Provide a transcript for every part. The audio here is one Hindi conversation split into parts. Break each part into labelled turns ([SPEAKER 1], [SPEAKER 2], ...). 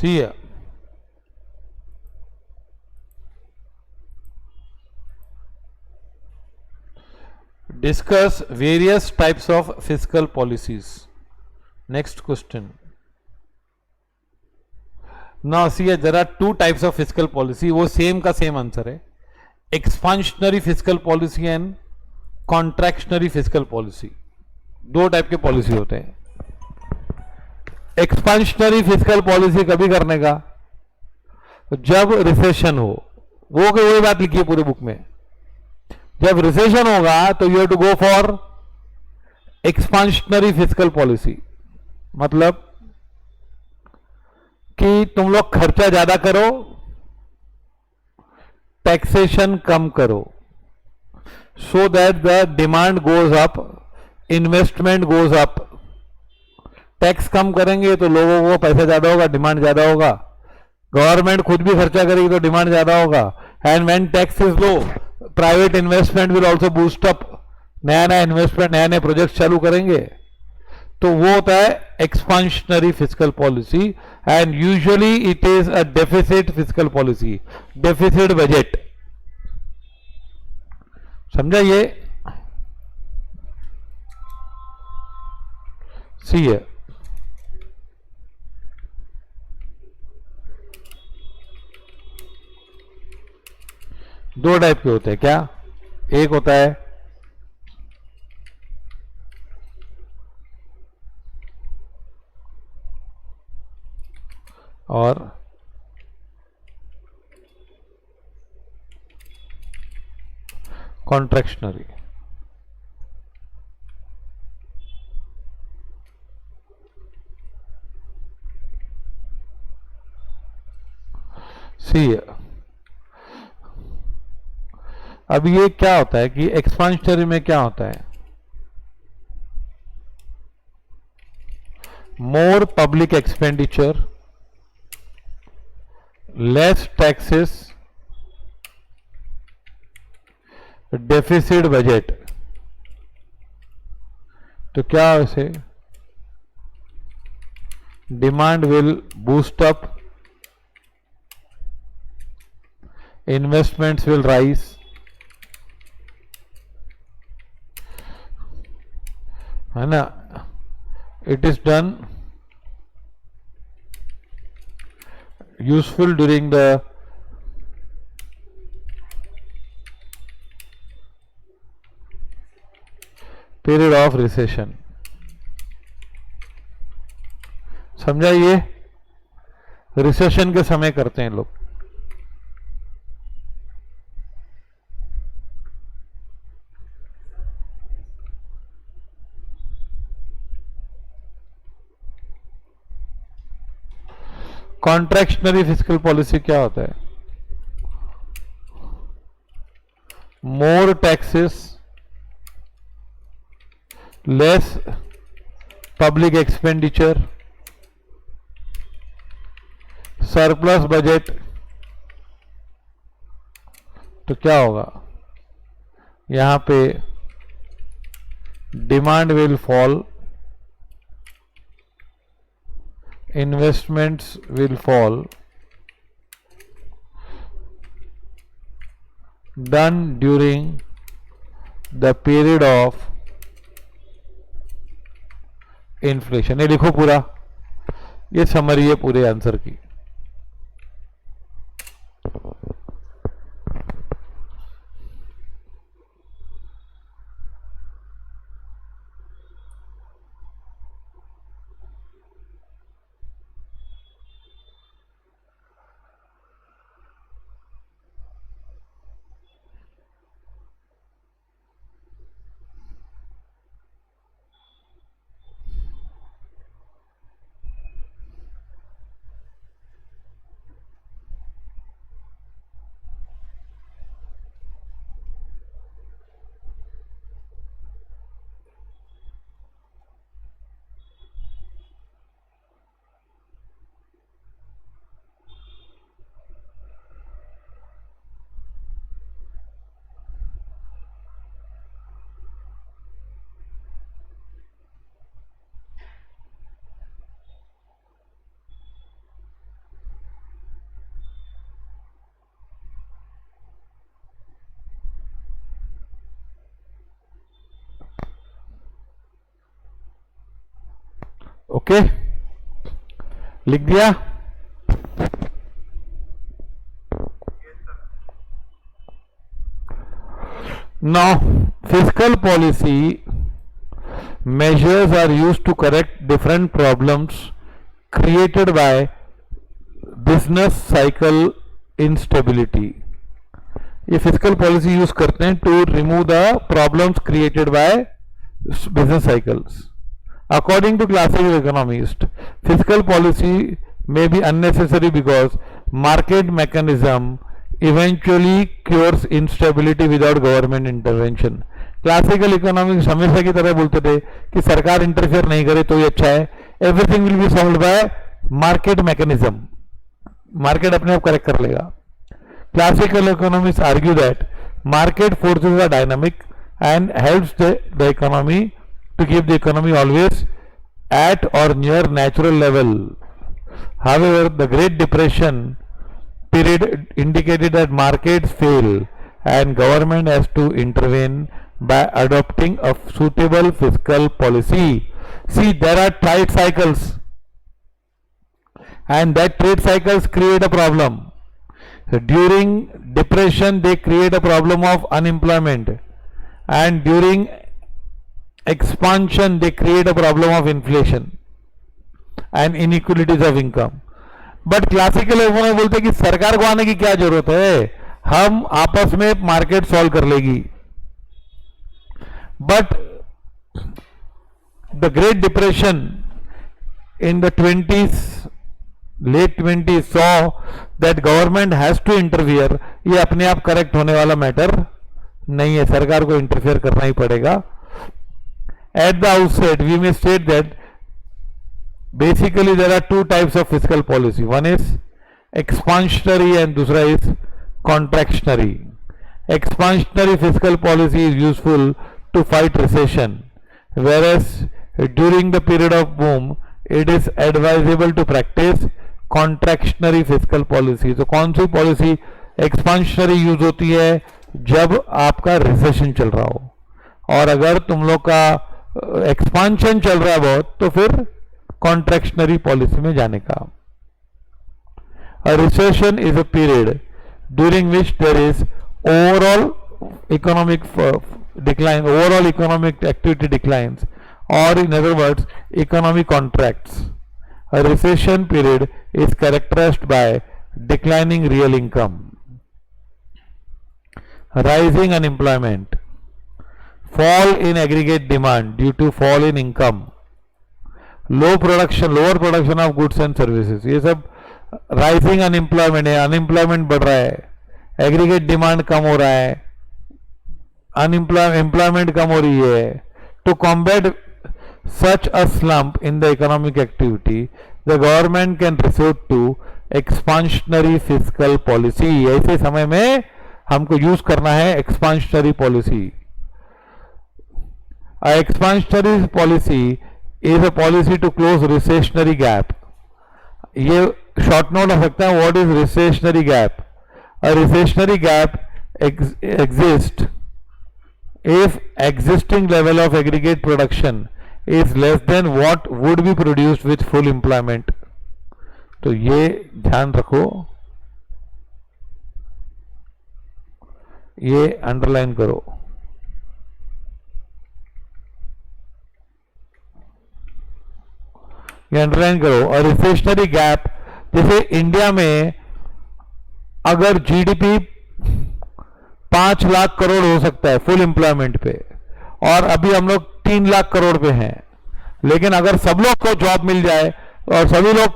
[SPEAKER 1] सी है, discuss various types of fiscal policies. Next question. Now see, there are two types of fiscal policy. वो सेम का सेम आंसर है. Expansionary fiscal policy and contractionary physical policy. दो टाइप के पॉलिसी होते हैं. एक्सपांशनरी फिजिकल पॉलिसी कभी करने का जब रिसेशन हो. वो वही बात लिखी है पूरे बुक में. जब रिसेशन होगा तो you have to go for expansionary fiscal policy. मतलब कि तुम लोग खर्चा ज्यादा करो, टैक्सेशन कम करो, so that the demand goes up, investment goes up. Tax कम करेंगे तो लोगों को पैसा ज्यादा होगा, डिमांड ज्यादा होगा. गवर्नमेंट खुद भी खर्चा करेगी तो डिमांड ज्यादा होगा. And when tax is low, private investment will also boost up. नया नया इन्वेस्टमेंट, नया नया प्रोजेक्ट चालू करेंगे. तो वो होता है expansionary fiscal policy. And usually it is a deficit physical policy, deficit budget. समझा ये? सी है. दो टाइप के होते हैं क्या? एक होता है और कॉन्ट्रैक्शनरी. सी. अब ये क्या होता है कि एक्सपांशनरी में क्या होता है? मोर public expenditure, less taxes, deficit budget. तो क्या वैसे demand will boost up, investments will rise, है ना. It is done useful during the period of recession. समझा? ये रिसेशन के समय करते हैं लोग. कॉन्ट्रैक्शनरी फिजिकल पॉलिसी क्या होता है? More taxes, less public expenditure, surplus budget. तो क्या होगा? यहां पे demand will fall, investments will fall, done during the period of inflation. ये लिखो पूरा, ये समरी है पूरे आंसर की. ओके, लिख दिया। Now physical policy measures are used to correct different problems created by business cycle instability. ये फिजिकल पॉलिसी यूज करते हैं to remove the problems created by business cycles. According to classical economist, fiscal policy may be unnecessary because market mechanism eventually cures instability without government intervention. Classical economics हमेशा की तरह बोलते थे कि सरकार इंटरफेयर नहीं करे तो ही अच्छा है, everything will be solved by market mechanism, market अपने आप करेक्ट कर लेगा. Classical economics argue that market forces are dynamic and helps the economy to keep the economy always at or near natural level. However, the Great Depression period indicated that markets fail and government has to intervene by adopting a suitable fiscal policy. See, there are trade cycles and that trade cycles create a problem. During depression they create a problem of unemployment, and during expansion they create a problem of inflation and inequalities of income. But classical economy बोलते हैं कि सरकार को आने की क्या जरूरत है, हम आपस में मार्केट सॉल्व कर लेगी. But the Great Depression in the 20s, late 20s saw that government has to interfere. ये अपने आप करेक्ट होने वाला मैटर नहीं है, सरकार को इंटरफियर करना ही पड़ेगा. At the outset, we may state that basically there are two types of fiscal policy. One is expansionary and दूसरा is contractionary. Expansionary fiscal policy is useful to fight recession, whereas during the period of boom, it is advisable to practice contractionary fiscal policy. तो कौन सी पॉलिसी expansionary यूज होती है? जब आपका रिसेशन चल रहा हो, और अगर तुम लोग का एक्सपांशन चल रहा है बहुत, तो फिर कॉन्ट्रैक्शनरी पॉलिसी में जाने का. A recession is a period during which there is overall economic decline, overall economic activity declines, और in other words economic contracts. A recession period is characterised by declining real income, rising unemployment, fall in aggregate demand due to fall in income, lower production of goods and services. ये सब rising unemployment है, unemployment बढ़ रहा है, aggregate demand कम हो रहा है, employment कम हो रही है. To combat such a slump in the economic activity, the government can resort to expansionary fiscal policy. ऐसे समय में हमको यूज करना है expansionary policy. Expansionary policy is a policy to close recessionary gap. ये शॉर्ट नोट हो सकता है. What is recessionary gap? A recessionary gap exist if existing level of aggregate production is less than what would be produced with full employment. तो ये ध्यान रखो, ये अंडरलाइन करो. ये अंडरलाइन करो. और रिसेशनरी गैप, जैसे इंडिया में अगर जीडीपी 5 लाख करोड़ हो सकता है फुल एम्प्लॉयमेंट पे, और अभी हम लोग 3 लाख करोड़ पे हैं, लेकिन अगर सब लोग को जॉब मिल जाए और सभी लोग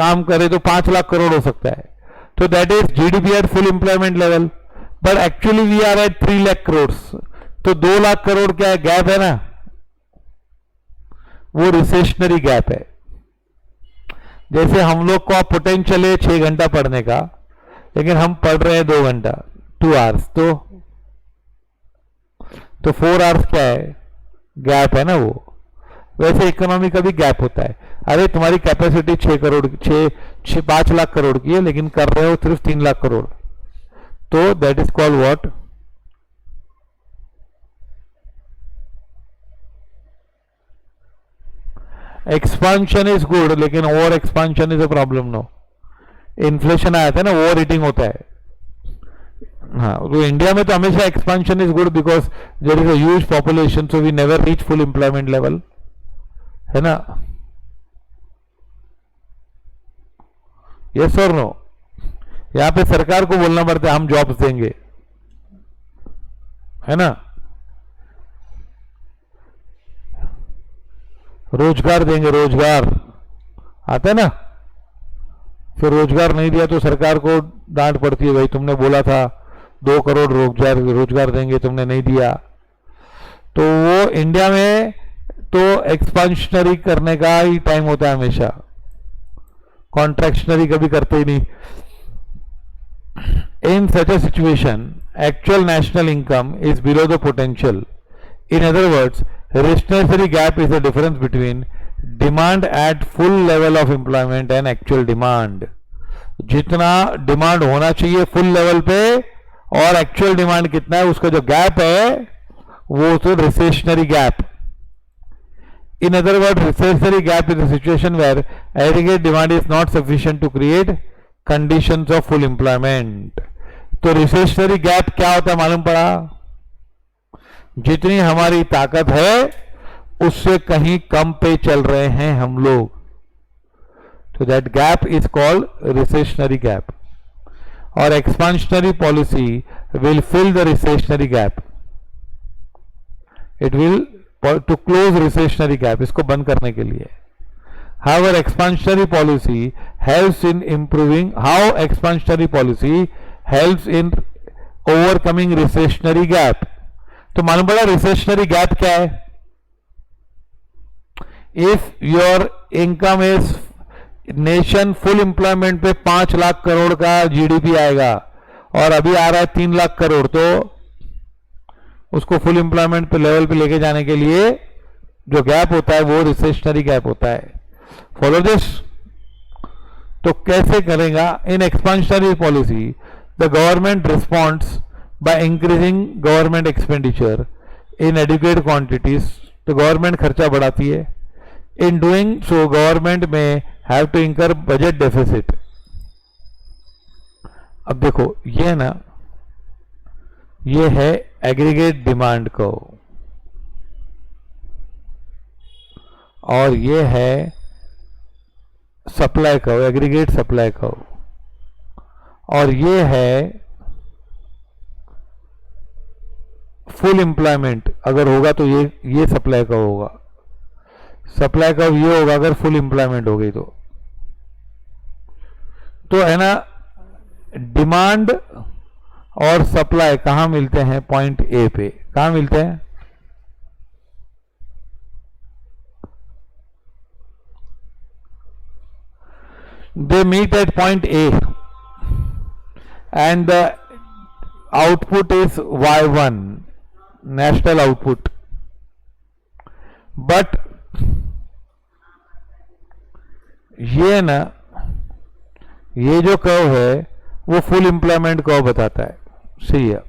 [SPEAKER 1] काम करें तो 5 लाख करोड़ हो सकता है. तो that is GDP at full employment level. But actually we are at 3 lakh crore. तो 2 लाख करोड़ क्या है? गैप है ना, वो रिसेशनरी गैप है. जैसे हम लोग का पोटेंशियल है 6 घंटा पढ़ने का, लेकिन हम पढ़ रहे हैं 2 घंटा, 2 आवर्स, तो 4 आवर्स क्या है? गैप है ना वो. वैसे इकोनॉमी का भी गैप होता है. अरे तुम्हारी कैपेसिटी 5 लाख करोड़ की है, लेकिन कर रहे हो सिर्फ 3 लाख करोड़, तो that is called what? Expansion is good, लेकिन over expansion is a problem. No, inflation आया था ना, ओवर ईटिंग होता है। हाँ, तो इंडिया में तो हमेशा expansion is good because there is a huge population, so we never reach full employment level, है ना? यस और नो? यहां पे सरकार को बोलना पड़ता है हम जॉब्स देंगे, है ना, रोजगार देंगे, रोजगार आता है ना। फिर रोजगार नहीं दिया तो सरकार को डांट पड़ती है, भाई तुमने बोला था 2 करोड़ रोजगार देंगे, तुमने नहीं दिया। तो वो इंडिया में तो एक्सपांशनरी करने का ही टाइम होता है हमेशा, कॉन्ट्रैक्शनरी कभी करते ही नहीं। In such a situation, actual national income is below the potential. In other words, recessionary gap is the difference between demand at full level of employment and actual demand. जितना डिमांड होना चाहिए फुल लेवल पे और एक्चुअल डिमांड कितना है, उसका जो गैप है वो तो recessionary gap. In other words, recessionary gap is a situation where aggregate demand is not sufficient to create conditions of full employment. तो रिसेशनरी गैप क्या होता है मालूम पड़ा? जितनी हमारी ताकत है उससे कहीं कम पे चल रहे हैं हम लोग, तो that gap is called recessionary gap. और expansionary policy will fill the recessionary gap, it will to close recessionary gap, इसको बंद करने के लिए। However, expansionary policy helps in improving. How expansionary policy helps in overcoming recessionary gap? तो मालूम पड़ा recessionary gap क्या है? If your income is nation full employment पे 5 लाख करोड़ का GDP आएगा और अभी आ रहा है 3 लाख करोड़, तो उसको फुल एम्प्लॉयमेंट पे लेवल पे लेके जाने के लिए जो गैप होता है वो रिसेशनरी गैप होता है। Follow this. तो कैसे करेगा? In expansionary policy the government responds by increasing government expenditure in adequate quantities. तो गवर्नमेंट खर्चा बढ़ाती है। In doing so government may have to incur budget deficit. अब देखो ये है ना, ये है एग्रीगेट डिमांड को और ये है supply curve, aggregate supply curve, और ये है फुल एम्प्लॉयमेंट। अगर होगा तो ये सप्लाई कर्व होगा, सप्लाई कर्व ये होगा अगर फुल एम्प्लॉयमेंट हो गई तो है ना। डिमांड और सप्लाई कहां मिलते हैं? पॉइंट ए पे। कहां मिलते हैं? they meet at point A and the output is Y1, national output, but ये ना, ये जो कर्व है वो फुल एम्प्लॉयमेंट कर्व बताता है। सही है।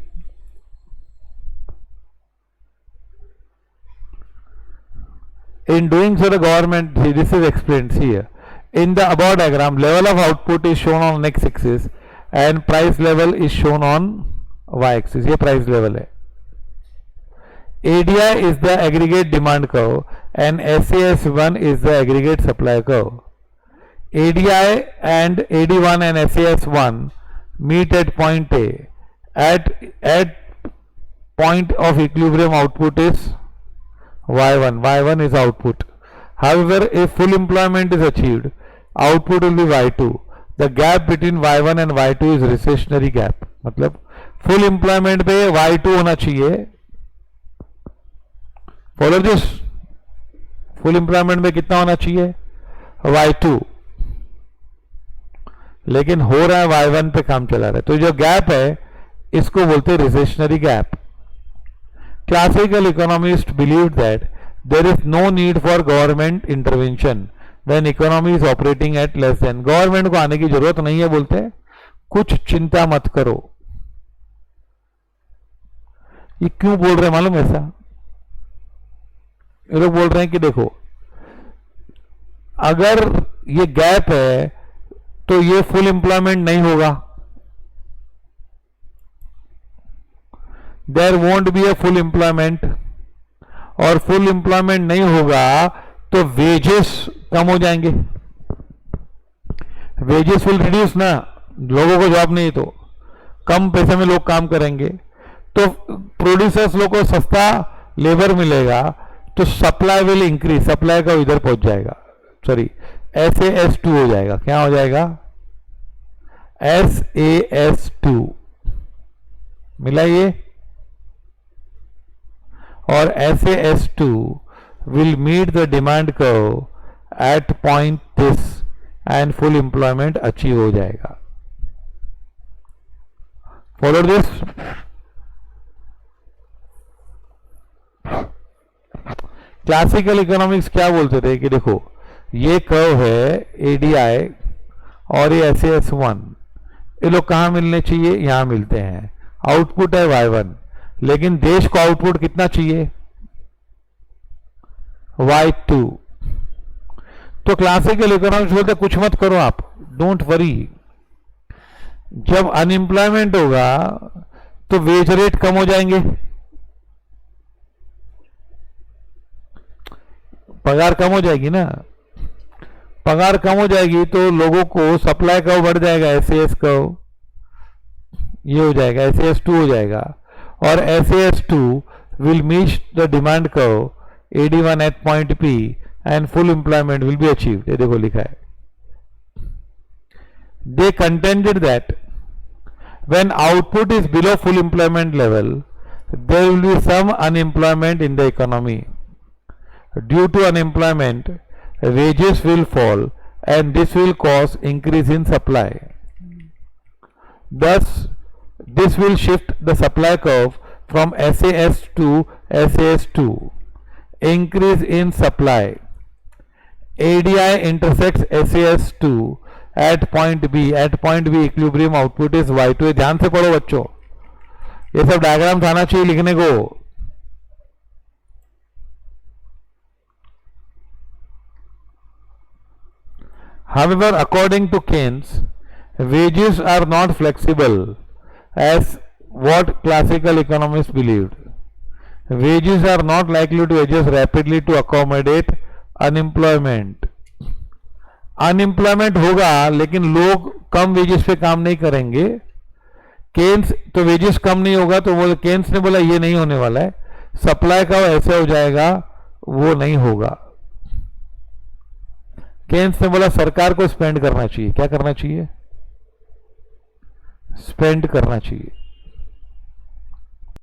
[SPEAKER 1] In doing so the government, this is explained here. In the above diagram, level of output is shown on x-axis and price level is shown on y-axis. ये price level है। ADI is the aggregate demand curve and SAS1 is the aggregate supply curve. ADI and AD1 and SAS1 meet at point A. At point of equilibrium output is Y1. Y1 is output. However, if full employment is achieved, output will be Y2. The gap between Y1 and Y2 is recessionary gap. मतलब full employment पे Y2 होना चाहिए। Follow this. full employment में कितना होना चाहिए? Y2, लेकिन हो रहा है Y1 पे काम चला रहा है। तो जो गैप है इसको बोलते हैं recessionary gap. Classical economists believed that there is no need for government intervention when economy is operating at less than. Government को आने की जरूरत नहीं है, बोलते हैं कुछ चिंता मत करो। ये क्यों बोल रहे हैं मालूम? ऐसा ये लोग बोल रहे हैं कि देखो अगर ये गैप है तो ये फुल एम्प्लॉयमेंट नहीं होगा, there won't be a full employment, और फुल एम्प्लॉयमेंट नहीं होगा तो वेजेस कम हो जाएंगे, वेजेस विल रिड्यूस ना, लोगों को जॉब नहीं तो कम पैसे में लोग काम करेंगे, तो प्रोड्यूसर्स लोग को सस्ता लेबर मिलेगा, तो सप्लाई विल इंक्रीज, सप्लाई का इधर पहुंच जाएगा, सॉरी SAS2 हो जाएगा, क्या हो जाएगा SAS2 मिला ये, और SAS2 will meet the demand curve at point this and full employment achieve हो जाएगा. Follow this? क्लासिकल इकोनॉमिक्स क्या बोलते थे कि देखो ये कर्व है ADI और ये SAS1, ये लोग कहाँ मिलने चाहिए, यहां मिलते हैं, आउटपुट है Y1, लेकिन देश को आउटपुट कितना चाहिए Y2. तो क्लासिकल इकोनॉमिक्स बोलते कुछ मत करो आप, डोंट वरी, जब अनएम्प्लॉयमेंट होगा तो वेज रेट कम हो जाएंगे, पगार कम हो जाएगी ना, पगार कम हो जाएगी तो लोगों को सप्लाई कर्व बढ़ जाएगा, SAS कर्व ये हो जाएगा, SAS2 हो जाएगा, और SAS2 will meet the demand curve AD1 at point P and full employment will be achieved. ये देखो लिखा है. They contended that when output is below full employment level, there will be some unemployment in the economy. Due to unemployment, wages will fall and this will cause increase in supply. Thus, this will shift the supply curve from SAS to SAS2. Increase in supply. ADI intersects SAS2 at point B. At point B equilibrium output is Y2. ध्यान से पढ़ो बच्चों, ये सब डायग्राम आना चाहिए लिखने को. However, according to Keynes, wages are not flexible as what classical economists believed. Wages are not likely to adjust rapidly to accommodate unemployment. Unemployment होगा लेकिन लोग कम वेजेस पे काम नहीं करेंगे. केन्स तो वेजेस कम नहीं होगा, तो वो केन्स ने बोला ये नहीं होने वाला है, सप्लाई का ऐसे हो जाएगा, वो नहीं होगा. केन्स ने बोला सरकार को स्पेंड करना चाहिए. क्या करना चाहिए? स्पेंड करना चाहिए.